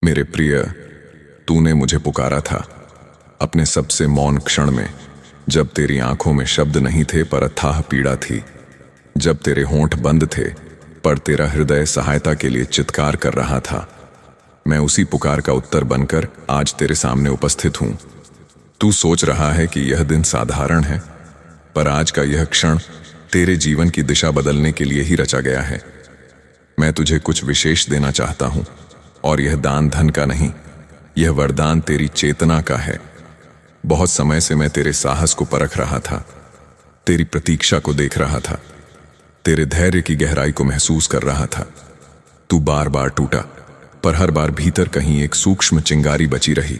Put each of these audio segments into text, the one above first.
मेरे प्रिय, तूने मुझे पुकारा था अपने सबसे मौन क्षण में, जब तेरी आंखों में शब्द नहीं थे पर अथाह पीड़ा थी, जब तेरे होंठ बंद थे पर तेरा हृदय सहायता के लिए चित्कार कर रहा था। मैं उसी पुकार का उत्तर बनकर आज तेरे सामने उपस्थित हूं। तू सोच रहा है कि यह दिन साधारण है, पर आज का यह क्षण तेरे जीवन की दिशा बदलने के लिए ही रचा गया है। मैं तुझे कुछ विशेष देना चाहता हूं, और यह दान धन का नहीं, यह वरदान तेरी चेतना का है। बहुत समय से मैं तेरे साहस को परख रहा था, तेरी प्रतीक्षा को देख रहा था, तेरे धैर्य की गहराई को महसूस कर रहा था। तू बार बार टूटा, पर हर बार भीतर कहीं एक सूक्ष्म चिंगारी बची रही।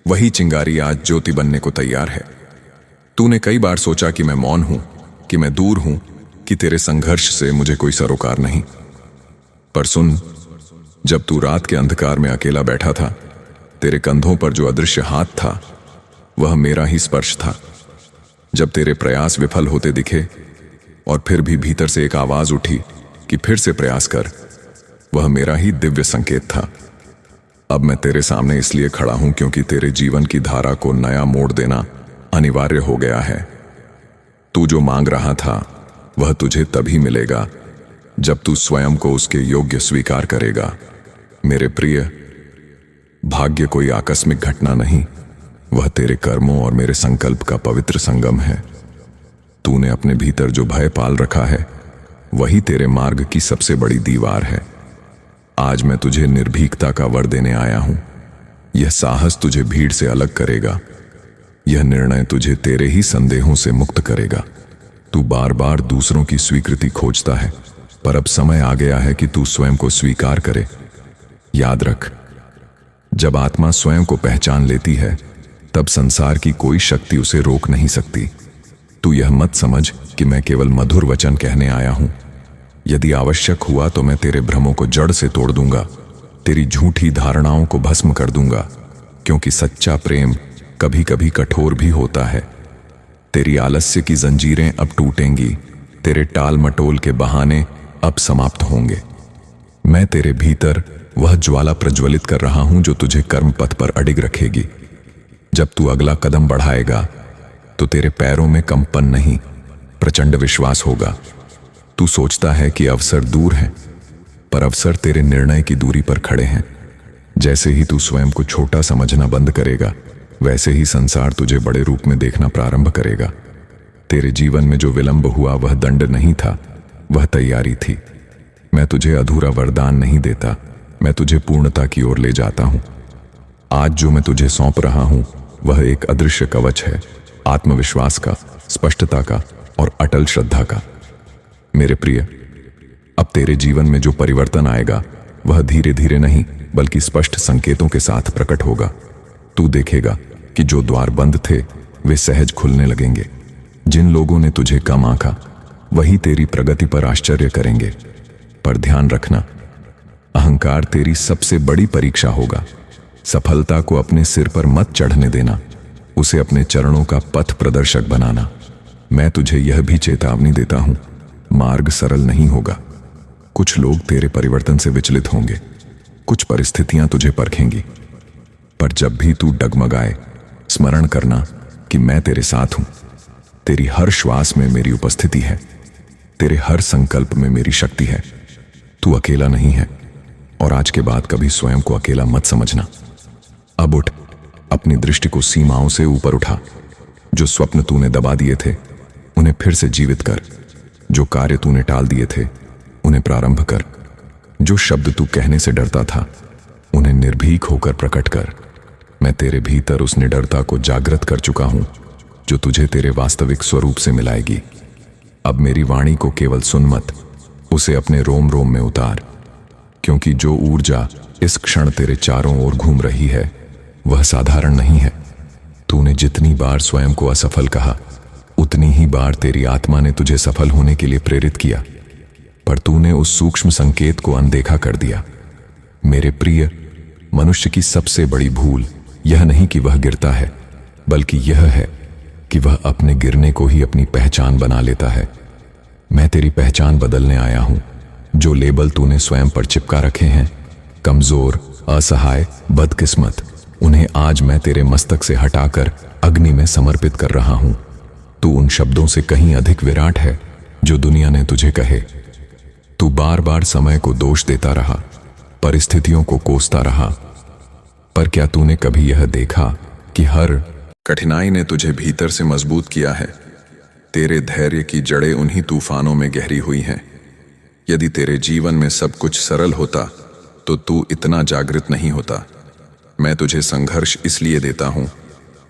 वही चिंगारी आज ज्योति बनने को तैयार है। तूने कई बार सोचा कि मैं मौन हूं, कि मैं दूर हूं, कि तेरे संघर्ष से मुझे कोई सरोकार नहीं। पर सुन, जब तू रात के अंधकार में अकेला बैठा था, तेरे कंधों पर जो अदृश्य हाथ था वह मेरा ही स्पर्श था। जब तेरे प्रयास विफल होते दिखे और फिर भी भीतर से एक आवाज उठी कि फिर से प्रयास कर, वह मेरा ही दिव्य संकेत था। अब मैं तेरे सामने इसलिए खड़ा हूं क्योंकि तेरे जीवन की धारा को नया मोड़ देना अनिवार्य हो गया है। तू जो मांग रहा था वह तुझे तभी मिलेगा जब तू स्वयं को उसके योग्य स्वीकार करेगा। मेरे प्रिय, भाग्य कोई आकस्मिक घटना नहीं, वह तेरे कर्मों और मेरे संकल्प का पवित्र संगम है। तूने अपने भीतर जो भय पाल रखा है वही तेरे मार्ग की सबसे बड़ी दीवार है। आज मैं तुझे निर्भीकता का वर देने आया हूं। यह साहस तुझे भीड़ से अलग करेगा। यह निर्णय तुझे तेरे ही संदेहों से मुक्त करेगा। तू बार बार दूसरों की स्वीकृति खोजता है, पर अब समय आ गया है कि तू स्वयं को स्वीकार करे। याद रख, जब आत्मा स्वयं को पहचान लेती है तब संसार की कोई शक्ति उसे रोक नहीं सकती। तू यह मत समझ कि मैं केवल मधुर वचन कहने आया हूं। यदि आवश्यक हुआ तो मैं तेरे भ्रमों को जड़ से तोड़ दूंगा, तेरी झूठी धारणाओं को भस्म कर दूंगा, क्योंकि सच्चा प्रेम कभी कभी कठोर भी होता है। तेरी आलस्य की जंजीरें अब टूटेंगी, तेरे टाल मटोल के बहाने अब समाप्त होंगे। मैं तेरे भीतर वह ज्वाला प्रज्वलित कर रहा हूं जो तुझे कर्म पथ पर अडिग रखेगी। जब तू अगला कदम बढ़ाएगा तो तेरे पैरों में कंपन नहीं, प्रचंड विश्वास होगा। तू सोचता है कि अवसर दूर है, पर अवसर तेरे निर्णय की दूरी पर खड़े हैं। जैसे ही तू स्वयं को छोटा समझना बंद करेगा, वैसे ही संसार तुझे बड़े रूप में देखना प्रारंभ करेगा। तेरे जीवन में जो विलंब हुआ वह दंड नहीं था, वह तैयारी थी। मैं तुझे अधूरा वरदान नहीं देता, मैं तुझे पूर्णता की ओर ले जाता हूं। आज जो मैं तुझे सौंप रहा हूं वह एक अदृश्य कवच है, आत्मविश्वास का, स्पष्टता का और अटल श्रद्धा का। मेरे प्रिय, अब तेरे जीवन में जो परिवर्तन आएगा वह धीरे धीरे नहीं बल्कि स्पष्ट संकेतों के साथ प्रकट होगा। तू देखेगा कि जो द्वार बंद थे वे सहज खुलने लगेंगे। जिन लोगों ने तुझे कम आंका वही तेरी प्रगति पर आश्चर्य करेंगे। पर ध्यान रखना, अहंकार तेरी सबसे बड़ी परीक्षा होगा। सफलता को अपने सिर पर मत चढ़ने देना, उसे अपने चरणों का पथ प्रदर्शक बनाना। मैं तुझे यह भी चेतावनी देता हूं, मार्ग सरल नहीं होगा। कुछ लोग तेरे परिवर्तन से विचलित होंगे, कुछ परिस्थितियां तुझे परखेंगी, पर जब भी तू डगमगाए स्मरण करना कि मैं तेरे साथ हूं। तेरी हर श्वास में मेरी उपस्थिति है, तेरे हर संकल्प में मेरी शक्ति है। तू अकेला नहीं है, और आज के बाद कभी स्वयं को अकेला मत समझना। अब उठ, अपनी दृष्टि को सीमाओं से ऊपर उठा। जो स्वप्न तूने दबा दिए थे उन्हें फिर से जीवित कर। जो कार्य तूने टाल दिए थे उन्हें प्रारंभ कर। जो शब्द तू कहने से डरता था उन्हें निर्भीक होकर प्रकट कर। मैं तेरे भीतर उस निडरता को जागृत कर चुका हूं जो तुझे तेरे वास्तविक स्वरूप से मिलाएगी। अब मेरी वाणी को केवल सुन मत, उसे अपने रोम रोम में उतार, क्योंकि जो ऊर्जा इस क्षण तेरे चारों ओर घूम रही है वह साधारण नहीं है। तूने जितनी बार स्वयं को असफल कहा उतनी ही बार तेरी आत्मा ने तुझे सफल होने के लिए प्रेरित किया, पर तूने उस सूक्ष्म संकेत को अनदेखा कर दिया। मेरे प्रिय, मनुष्य की सबसे बड़ी भूल यह नहीं कि वह गिरता है, बल्कि यह है कि वह अपने गिरने को ही अपनी पहचान बना लेता है। मैं तेरी पहचान बदलने आया हूं। जो लेबल तूने स्वयं पर चिपका रखे हैं, कमजोर, असहाय, बदकिस्मत, उन्हें आज मैं तेरे मस्तक से हटाकर अग्नि में समर्पित कर रहा हूं। तू उन शब्दों से कहीं अधिक विराट है जो दुनिया ने तुझे कहे। तू बार बार समय को दोष देता रहा, परिस्थितियों को कोसता रहा, पर क्या तूने कभी यह देखा कि हर कठिनाई ने तुझे भीतर से मजबूत किया है? तेरे धैर्य की जड़ें उन्हीं तूफानों में गहरी हुई हैं। यदि तेरे जीवन में सब कुछ सरल होता तो तू इतना जागृत नहीं होता। मैं तुझे संघर्ष इसलिए देता हूं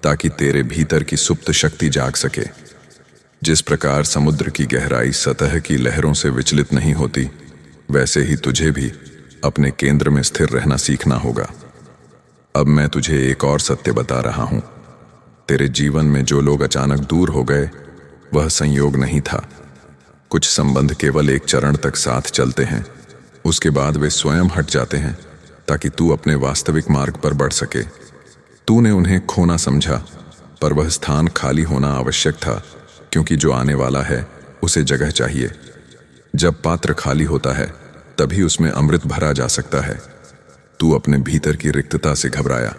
ताकि तेरे भीतर की सुप्त शक्ति जाग सके। जिस प्रकार समुद्र की गहराई सतह की लहरों से विचलित नहीं होती, वैसे ही तुझे भी अपने केंद्र में स्थिर रहना सीखना होगा। अब मैं तुझे एक और सत्य बता रहा हूं। तेरे जीवन में जो लोग अचानक दूर हो गए, वह संयोग नहीं था। कुछ संबंध केवल एक चरण तक साथ चलते हैं, उसके बाद वे स्वयं हट जाते हैं ताकि तू अपने वास्तविक मार्ग पर बढ़ सके। तूने उन्हें खोना समझा, पर वह स्थान खाली होना आवश्यक था, क्योंकि जो आने वाला है उसे जगह चाहिए। जब पात्र खाली होता है तभी उसमें अमृत भरा जा सकता है। तू अपने भीतर की रिक्तता से घबराया,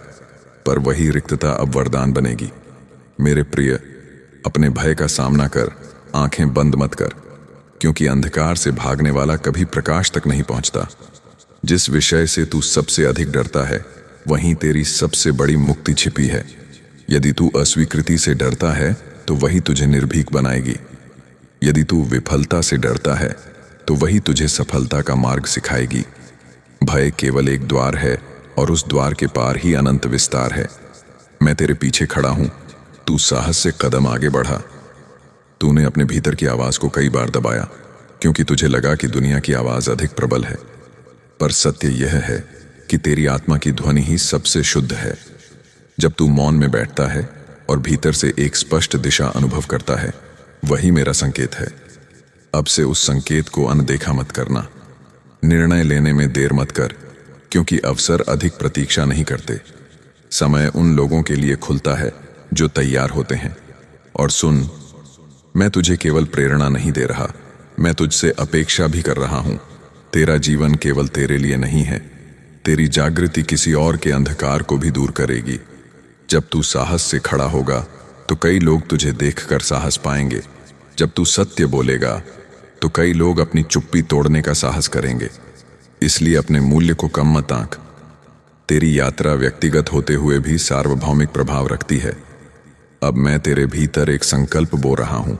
पर वही रिक्तता अब वरदान बनेगी। मेरे प्रिय, अपने भय का सामना कर, आंखें बंद मत कर, क्योंकि अंधकार से भागने वाला कभी प्रकाश तक नहीं पहुंचता। जिस विषय से तू सबसे अधिक डरता है, वहीं तेरी सबसे बड़ी मुक्ति छिपी है। यदि तू अस्वीकृति से डरता है तो वही तुझे निर्भीक बनाएगी। यदि तू विफलता से डरता है तो वही तुझे सफलता का मार्ग सिखाएगी। भय केवल एक द्वार है और उस द्वार के पार ही अनंत विस्तार है। मैं तेरे पीछे खड़ा हूं, तू साहस से कदम आगे बढ़ा। तूने अपने भीतर की आवाज को कई बार दबाया, क्योंकि तुझे लगा कि दुनिया की आवाज अधिक प्रबल है, पर सत्य यह है कि तेरी आत्मा की ध्वनि ही सबसे शुद्ध है। जब तू मौन में बैठता है और भीतर से एक स्पष्ट दिशा अनुभव करता है, वही मेरा संकेत है। अब से उस संकेत को अनदेखा मत करना। निर्णय लेने में देर मत कर, क्योंकि अवसर अधिक प्रतीक्षा नहीं करते। समय उन लोगों के लिए खुलता है जो तैयार होते हैं। और सुन, मैं तुझे केवल प्रेरणा नहीं दे रहा, मैं तुझसे अपेक्षा भी कर रहा हूं। तेरा जीवन केवल तेरे लिए नहीं है, तेरी जागृति किसी और के अंधकार को भी दूर करेगी। जब तू साहस से खड़ा होगा तो कई लोग तुझे देखकर साहस पाएंगे। जब तू सत्य बोलेगा तो कई लोग अपनी चुप्पी तोड़ने का साहस करेंगे। इसलिए अपने मूल्य को कम मत आंक। तेरी यात्रा व्यक्तिगत होते हुए भी सार्वभौमिक प्रभाव रखती है। अब मैं तेरे भीतर एक संकल्प बो रहा हूं।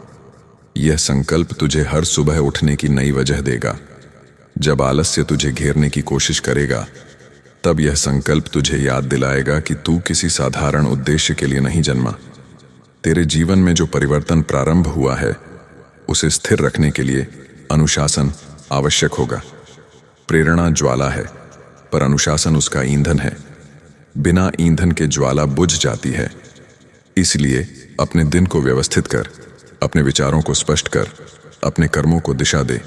यह संकल्प तुझे हर सुबह उठने की नई वजह देगा। जब आलस्य तुझे घेरने की कोशिश करेगा, तब यह संकल्प तुझे याद दिलाएगा कि तू किसी साधारण उद्देश्य के लिए नहीं जन्मा। तेरे जीवन में जो परिवर्तन प्रारंभ हुआ है, उसे स्थिर रखने के लिए अनुशासन आवश्यक होगा। प्रेरणा ज्वाला है, पर अनुशासन उसका ईंधन है। बिना ईंधन के ज्वाला बुझ जाती है। इसलिए अपने दिन को व्यवस्थित कर, अपने विचारों को स्पष्ट कर, अपने कर्मों को दिशा दे।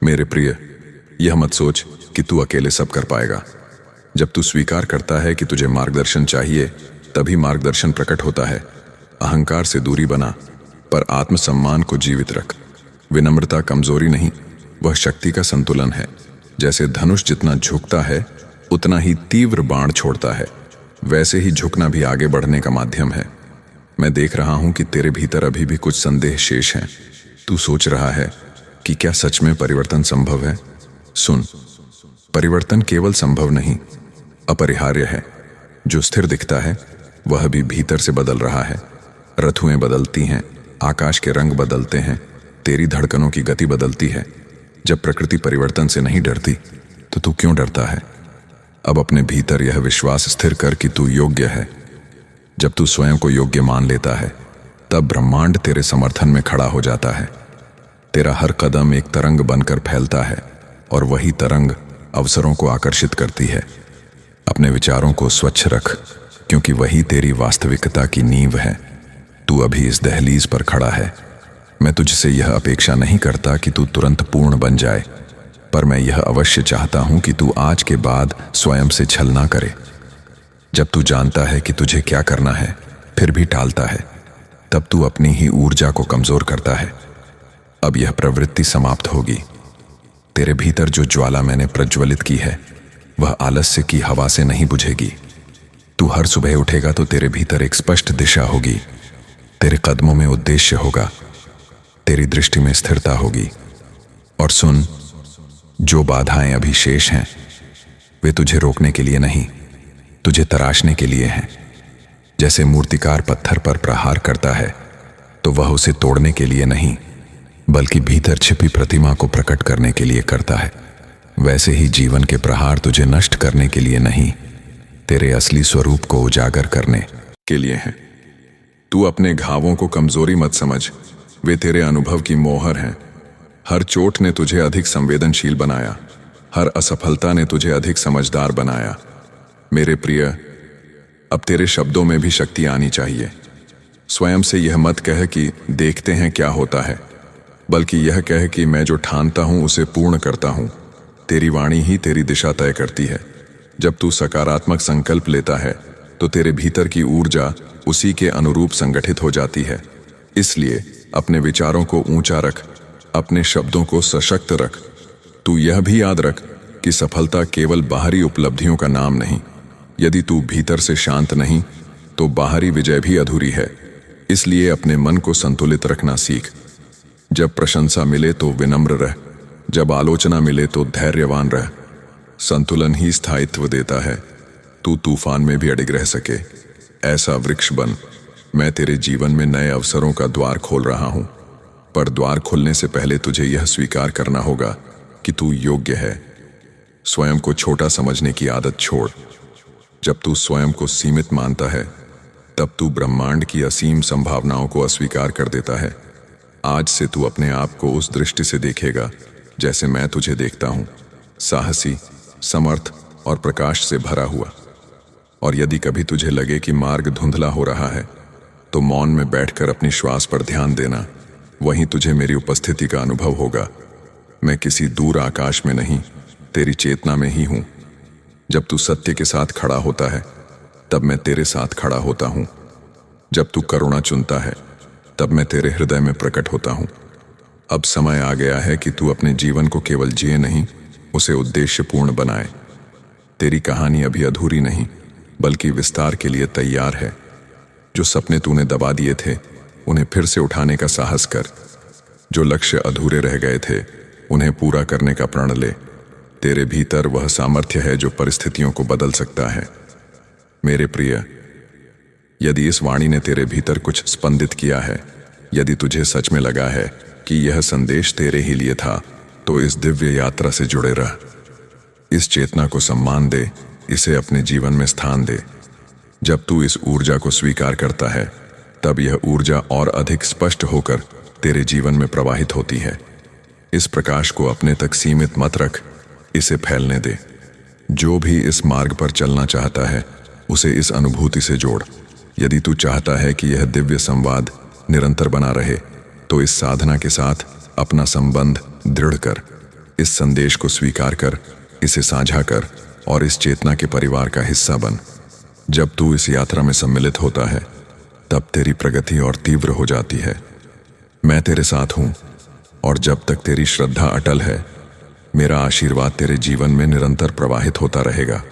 मेरे प्रिय, यह मत सोच कि तू अकेले सब कर पाएगा। जब तू स्वीकार करता है कि तुझे मार्गदर्शन चाहिए, तभी मार्गदर्शन प्रकट होता है। अहंकार से दूरी बना, पर आत्मसम्मान को जीवित रख। विनम्रता कमजोरी नहीं, वह शक्ति का संतुलन है। जैसे धनुष जितना झुकता है उतना ही तीव्र बाण छोड़ता है, वैसे ही झुकना भी आगे बढ़ने का माध्यम है। मैं देख रहा हूं कि तेरे भीतर अभी भी कुछ संदेह शेष हैं। तू सोच रहा है कि क्या सच में परिवर्तन संभव है? सुन, परिवर्तन केवल संभव नहीं, अपरिहार्य है। जो स्थिर दिखता है वह भी भीतर से बदल रहा है। ऋतुएं बदलती हैं, आकाश के रंग बदलते हैं, तेरी धड़कनों की गति बदलती है। जब प्रकृति परिवर्तन से नहीं डरती तो तू क्यों डरता है? अब अपने भीतर यह विश्वास स्थिर कर कि तू योग्य है। जब तू स्वयं को योग्य मान लेता है, तब ब्रह्मांड तेरे समर्थन में खड़ा हो जाता है। तेरा हर कदम एक तरंग बनकर फैलता है और वही तरंग अवसरों को आकर्षित करती है। अपने विचारों को स्वच्छ रख, क्योंकि वही तेरी वास्तविकता की नींव है। तू अभी इस दहलीज पर खड़ा है। मैं तुझसे यह अपेक्षा नहीं करता कि तू तुरंत पूर्ण बन जाए, पर मैं यह अवश्य चाहता हूं कि तू आज के बाद स्वयं से छल ना करे। जब तू जानता है कि तुझे क्या करना है फिर भी टालता है, तब तू अपनी ही ऊर्जा को कमजोर करता है। अब यह प्रवृत्ति समाप्त होगी। तेरे भीतर जो ज्वाला मैंने प्रज्वलित की है, वह आलस्य की हवा से नहीं बुझेगी। तू हर सुबह उठेगा तो तेरे भीतर एक स्पष्ट दिशा होगी, तेरे कदमों में उद्देश्य होगा, तेरी दृष्टि में स्थिरता होगी। और सुन, जो बाधाएं अभी शेष हैं वे तुझे रोकने के लिए नहीं, तुझे तराशने के लिए हैं। जैसे मूर्तिकार पत्थर पर प्रहार करता है तो वह उसे तोड़ने के लिए नहीं बल्कि भीतर छिपी प्रतिमा को प्रकट करने के लिए करता है, वैसे ही जीवन के प्रहार तुझे नष्ट करने के लिए नहीं, तेरे असली स्वरूप को उजागर करने के लिए हैं। तू अपने घावों को कमजोरी मत समझ, वे तेरे अनुभव की मोहर हैं। हर चोट ने तुझे अधिक संवेदनशील बनाया, हर असफलता ने तुझे अधिक समझदार बनाया। मेरे प्रिय, अब तेरे शब्दों में भी शक्ति आनी चाहिए। स्वयं से यह मत कह कि देखते हैं क्या होता है, बल्कि यह कह कि मैं जो ठानता हूं उसे पूर्ण करता हूं। तेरी वाणी ही तेरी दिशा तय करती है। जब तू सकारात्मक संकल्प लेता है तो तेरे भीतर की ऊर्जा उसी के अनुरूप संगठित हो जाती है। इसलिए अपने विचारों को ऊंचा रख, अपने शब्दों को सशक्त रख। तू यह भी याद रख कि सफलता केवल बाहरी उपलब्धियों का नाम नहीं। यदि तू भीतर से शांत नहीं तो बाहरी विजय भी अधूरी है। इसलिए अपने मन को संतुलित रखना सीख। जब प्रशंसा मिले तो विनम्र रह, जब आलोचना मिले तो धैर्यवान रह। संतुलन ही स्थायित्व देता है। तू तूफान में भी अडिग रह सके, ऐसा वृक्ष बन। मैं तेरे जीवन में नए अवसरों का द्वार खोल रहा हूं, पर द्वार खुलने से पहले तुझे यह स्वीकार करना होगा कि तू योग्य है। स्वयं को छोटा समझने की आदत छोड़। जब तू स्वयं को सीमित मानता है तब तू ब्रह्मांड की असीम संभावनाओं को अस्वीकार कर देता है। आज से तू अपने आप को उस दृष्टि से देखेगा जैसे मैं तुझे देखता हूं, साहसी, समर्थ और प्रकाश से भरा हुआ। और यदि कभी तुझे लगे कि मार्ग धुंधला हो रहा है तो मौन में बैठकर अपनी श्वास पर ध्यान देना, वहीं तुझे मेरी उपस्थिति का अनुभव होगा। मैं किसी दूर आकाश में नहीं, तेरी चेतना में ही हूं। जब तू सत्य के साथ खड़ा होता है तब मैं तेरे साथ खड़ा होता हूं। जब तू करुणा चुनता है तब मैं तेरे हृदय में प्रकट होता हूं। अब समय आ गया है कि तू अपने जीवन को केवल जिए नहीं, उसे उद्देश्यपूर्ण बनाए। तेरी कहानी अभी अधूरी नहीं बल्कि विस्तार के लिए तैयार है। जो सपने तूने दबा दिए थे उन्हें फिर से उठाने का साहस कर। जो लक्ष्य अधूरे रह गए थे उन्हें पूरा करने का प्रण ले। तेरे भीतर वह सामर्थ्य है जो परिस्थितियों को बदल सकता है। मेरे प्रिय, यदि इस वाणी ने तेरे भीतर कुछ स्पंदित किया है, यदि तुझे सच में लगा है कि यह संदेश तेरे ही लिए था, तो इस दिव्य यात्रा से जुड़े रह। इस चेतना को सम्मान दे, इसे अपने जीवन में स्थान दे। जब तू इस ऊर्जा को स्वीकार करता है तब यह ऊर्जा और अधिक स्पष्ट होकर तेरे जीवन में प्रवाहित होती है। इस प्रकाश को अपने तक सीमित मत रख, इसे फैलने दे। जो भी इस मार्ग पर चलना चाहता है उसे इस अनुभूति से जोड़। यदि तू चाहता है कि यह दिव्य संवाद निरंतर बना रहे तो इस साधना के साथ अपना संबंध दृढ़ कर। इस संदेश को स्वीकार कर, इसे साझा कर और इस चेतना के परिवार का हिस्सा बन। जब तू इस यात्रा में सम्मिलित होता है तब तेरी प्रगति और तीव्र हो जाती है। मैं तेरे साथ हूं और जब तक तेरी श्रद्धा अटल है, मेरा आशीर्वाद तेरे जीवन में निरंतर प्रवाहित होता रहेगा।